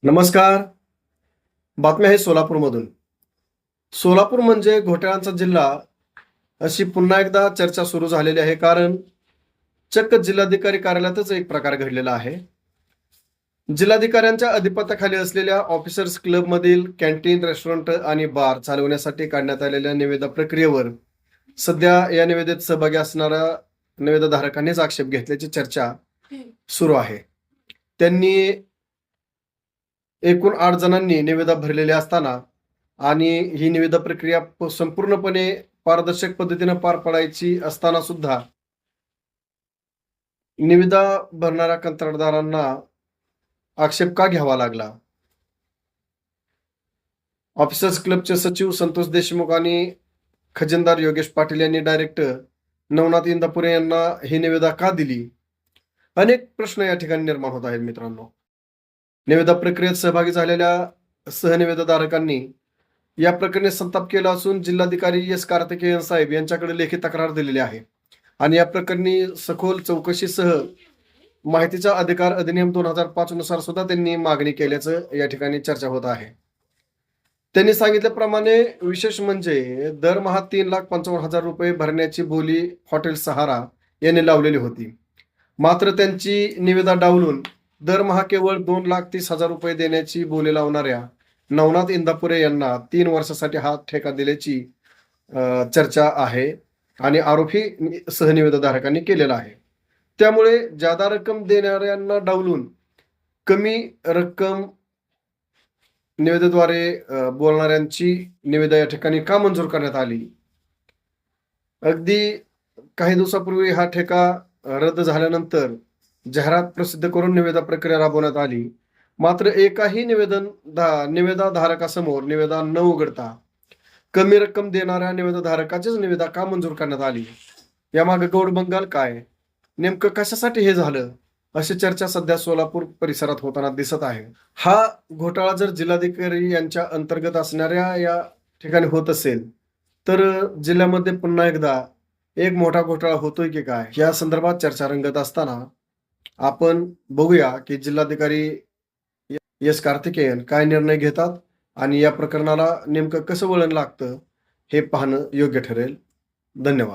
नमस्कार. बातमी आहे सोलापूरमधून. सोलापूर म्हणजे घोटाळ्यांचा जिल्हा अशी पुन्हा एकदा चर्चा सुरू झालेली आहे. कारण चक्क जिल्हाधिकारी कार्यालयातच एक प्रकार घडलेला आहे. जिल्हाधिकाऱ्यांच्या अधिपत्याखाली असलेल्या ऑफिसर्स क्लबमधील कॅन्टीन, रेस्टॉरंट आणि बार चालवण्यासाठी काढण्यात आलेल्या निविदा प्रक्रियेवर सध्या या निविदेत सहभागी असणाऱ्या निविदाधारकांनीच आक्षेप घेतल्याची चर्चा सुरू आहे. त्यांनी एकूण 8 जणांनी निविदा भरलेल्या असताना आणि ही निविदा प्रक्रिया संपूर्णपणे पारदर्शक पद्धतीने पार पडायची असताना सुद्धा निविदा भरणाऱ्या कंत्राटदारांना आक्षेप का घ्यावा लागला? ऑफिसर्स क्लबचे सचिव संतोष देशमुख आणि खजिनदार योगेश पाटील यांनी डायरेक्टर नवनाथ इंदापुरे यांना ही निविदा का दिली? अनेक प्रश्न या ठिकाणी निर्माण होत आहेत मित्रांनो. निविदा प्रक्रियेत सहभागी झालेल्या सहनिविदाधारकांनी या प्रकरणी संताप केला असून जिल्हाधिकारी एस कार्तिकेयन साहेब यांच्याकडे लेखी तक्रार दिलेली आहे आणि या प्रकरणी सखोल चौकशीसह माहितीचा अधिकार अधिनियम 2005 नुसार सुद्धा त्यांनी मागणी केल्याचं या ठिकाणी चर्चा होत आहे. त्यांनी सांगितल्याप्रमाणे विशेष म्हणजे दरमहा 3,55,000 रुपये भरण्याची बोली हॉटेल सहारा यांनी लावलेली होती. मात्र त्यांची निविदा डावलून दरमहा केवळ 2,30,000 रुपये देण्याची बोली लावणाऱ्या नवनाथ इंदापुरे यांना 3 वर्षासाठी हा ठेका दिल्याची चर्चा आहे आणि आरोपी सहनिविदाधारकांनी केलेला आहे. त्यामुळे जादा रक्कम देणाऱ्यांना डावलून कमी रक्कम निविदेद्वारे बोलणाऱ्यांची निविदा या ठिकाणी का मंजूर करण्यात आली? अगदी काही दिवसापूर्वी हा ठेका रद्द झाल्यानंतर जाहिरात प्रसिद्ध करून निविदा प्रक्रिया राबवण्यात आली. मात्र एकाही निविदाधारकासमोर निविदा न उघडता कमी रक्कम देणाऱ्या निविदाधारकाचीच निविदा का मंजूर करण्यात आली? यामागे गौडबंगाल काय? नेमकं कशासाठी हे झालं? अशी चर्चा सध्या सोलापूर परिसरात होताना दिसत आहे. हा घोटाळा जर जिल्हाधिकारी यांच्या अंतर्गत असणाऱ्या या ठिकाणी होत असेल तर जिल्ह्यामध्ये पुन्हा एकदा एक मोठा घोटाळा होतोय की काय, या संदर्भात चर्चा रंगत असताना आपण बघूया की जिल्हाधिकारी एस कार्तिकेयन काय निर्णय घेतात आणि या प्रकरणाला नेमकं कसं वळण लागतं हे पाहणं योग्य ठरेल. धन्यवाद.